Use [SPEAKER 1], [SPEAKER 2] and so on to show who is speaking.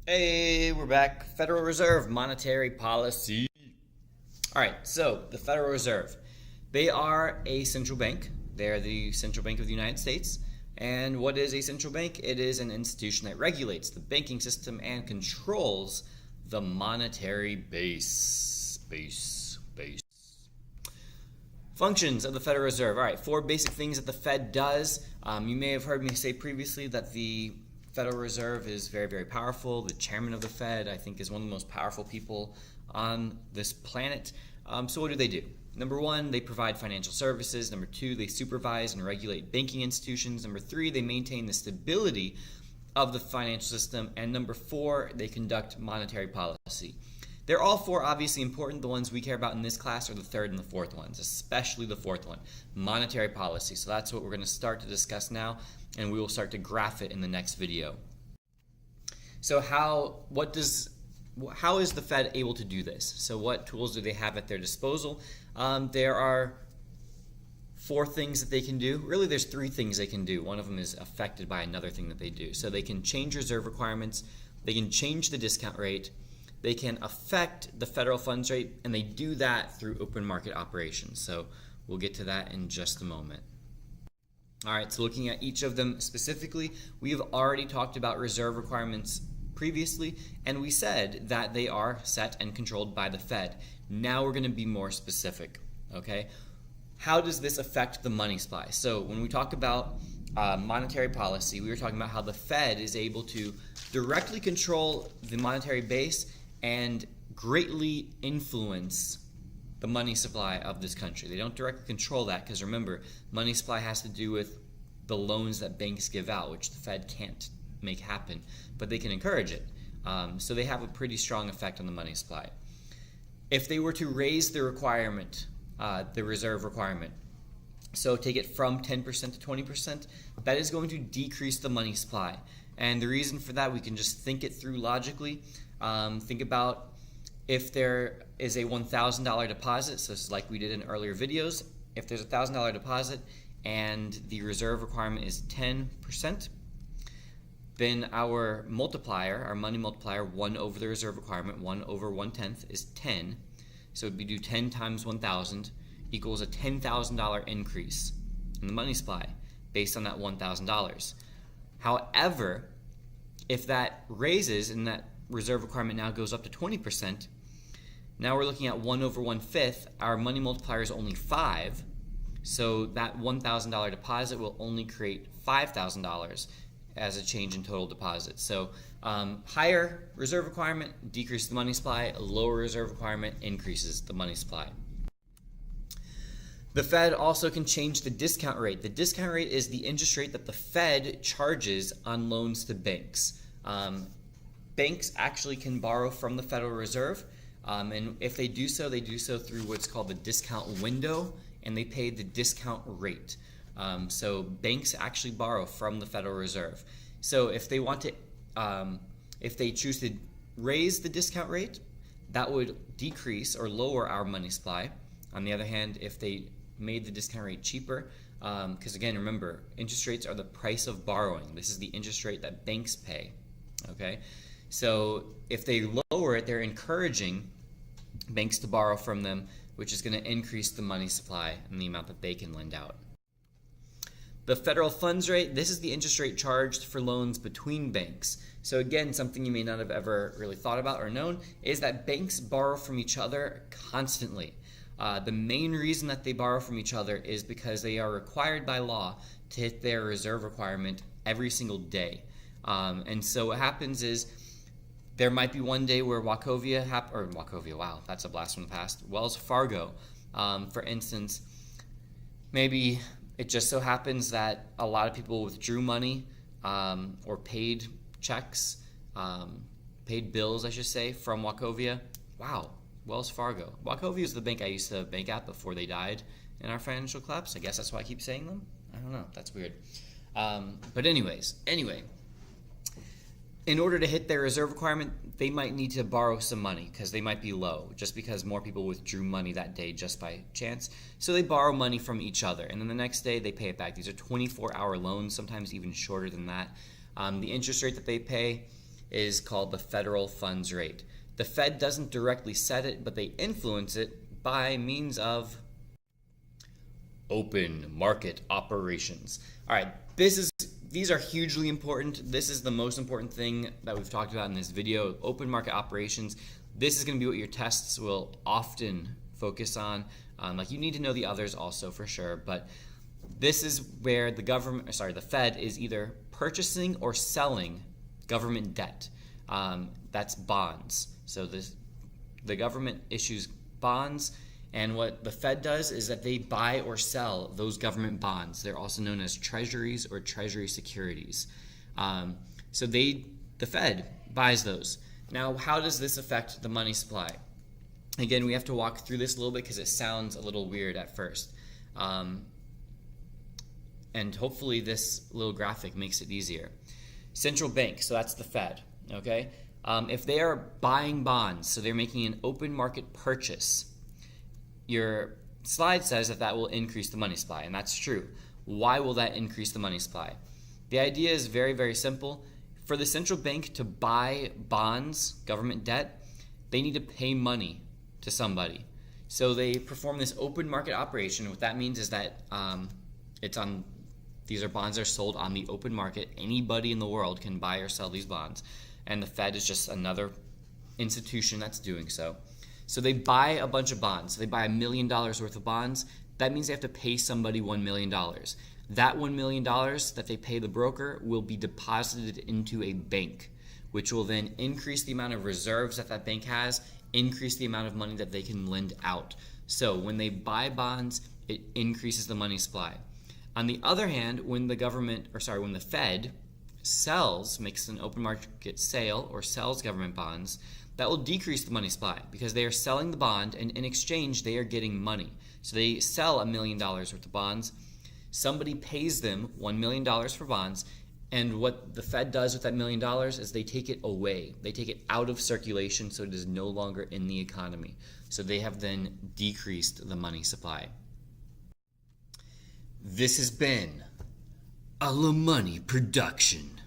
[SPEAKER 1] Hey, we're back. Federal Reserve monetary policy. All right, so the Federal Reserve, they are a central bank. They are the central bank of the United States. And what is a central bank? It is an institution that regulates the banking system and controls the monetary base. Functions of the Federal Reserve. All right, four basic things that the Fed does. You may have heard me say previously that the Federal Reserve is very, very powerful. The chairman of the Fed, I think, is one of the most powerful people on this planet. So what do? Number one, they provide financial services. Number two, they supervise and regulate banking institutions. Number three, they maintain the stability of the financial system. And number four, they conduct monetary policy. They're all four obviously important. The ones we care about in this class are the third and the fourth ones, especially the fourth one, monetary policy. So that's what we're going to start to discuss now, and we will start to graph it in the next video. So how is the Fed able to do this? So what tools do they have at their disposal? There are four things that they can do. Really, there's three things they can do. One of them is affected by another thing that they do. So they can change reserve requirements, they can change the discount rate, they can affect the federal funds rate, and they do that through open market operations. So we'll get to that in just a moment. All right, so looking at each of them specifically, we have already talked about reserve requirements previously, and we said that they are set and controlled by the Fed. Now we're going to be more specific, okay? How does this affect the money supply? So when we talk about monetary policy, we were talking about how the Fed is able to directly control the monetary base and greatly influence the money supply of this country. They don't directly control that because remember, money supply has to do with the loans that banks give out, which the Fed can't make happen, but they can encourage it. So they have a pretty strong effect on the money supply. If they were to raise the requirement, the reserve requirement, so take it from 10% to 20%, that is going to decrease the money supply. And the reason for that, we can just think it through logically. Think about if there is a $1,000 deposit, so it's like we did in earlier videos, if there's a $1,000 deposit and the reserve requirement is 10%, then our multiplier, our money multiplier, 1 over the reserve requirement, 1 over 1/10 is 10. So we do 10 times 1,000 equals a $10,000 increase in the money supply based on that $1,000. However, if that raises and that reserve requirement now goes up to 20%, now we're looking at 1 over 1/5. Our money multiplier is only 5, so that $1,000 deposit will only create $5,000 as a change in total deposit. So higher reserve requirement decreases the money supply, lower reserve requirement increases the money supply. The Fed also can change the discount rate. The discount rate is the interest rate that the Fed charges on loans to banks. Banks actually can borrow from the Federal Reserve, and if they do so through what's called the discount window, and they pay the discount rate. So banks actually borrow from the Federal Reserve. So if they want to, if they choose to raise the discount rate, that would decrease or lower our money supply. On the other hand, if they made the discount rate cheaper, because again, remember, interest rates are the price of borrowing. This is the interest rate that banks pay, okay? So if they lower it, they're encouraging banks to borrow from them, which is going to increase the money supply and the amount that they can lend out. The federal funds rate, this is the interest rate charged for loans between banks. So again, something you may not have ever really thought about or known is that banks borrow from each other constantly. The main reason that they borrow from each other is because they are required by law to hit their reserve requirement every single day. And so what happens is there might be one day where wow, that's a blast from the past. Wells Fargo, for instance, maybe it just so happens that a lot of people withdrew money or paid checks, paid bills, I should say, from Wachovia. Wow, Wells Fargo. Wachovia is the bank I used to bank at before they died in our financial collapse. I guess that's why I keep saying them. I don't know. That's weird. But anyway, in order to hit their reserve requirement, they might need to borrow some money because they might be low, just because more people withdrew money that day just by chance. So they borrow money from each other, and then the next day they pay it back. These are 24-hour loans, sometimes even shorter than that. The interest rate that they pay is called the federal funds rate. The Fed doesn't directly set it, but they influence it by means of open market operations. All right, these are hugely important. This is the most important thing that we've talked about in this video, open market operations. This is going to be what your tests will often focus on. Like, you need to know the others also for sure, but this is where the Fed is either purchasing or selling government debt. That's bonds. So the government issues bonds, and what the Fed does is that they buy or sell those government bonds. They're also known as treasuries or treasury securities. So the Fed buys those. Now, how does this affect the money supply? Again, we have to walk through this a little bit because it sounds a little weird at first. And hopefully this little graphic makes it easier. Central bank, so that's the Fed, okay? If they are buying bonds, so they're making an open market purchase, your slide says that will increase the money supply, and that's true. Why will that increase the money supply? The idea is very, very simple. For the central bank to buy bonds, government debt, they need to pay money to somebody. So they perform this open market operation. What that means is that these are bonds that are sold on the open market. Anybody in the world can buy or sell these bonds, and the Fed is just another institution that's doing so. So they buy a bunch of bonds. They buy $1 million worth of bonds. That means they have to pay somebody $1 million. That $1 million that they pay the broker will be deposited into a bank, which will then increase the amount of reserves that bank has, increase the amount of money that they can lend out. So when they buy bonds, it increases the money supply. On the other hand, when the Fed makes an open market sale or sells government bonds, that will decrease the money supply because they are selling the bond, and in exchange they are getting money. So they sell $1 million worth of bonds. Somebody pays them $1 million for bonds, and what the Fed does with that $1 million is they take it away. They take it out of circulation, so it is no longer in the economy. So they have then decreased the money supply. This has been a LaMoney production.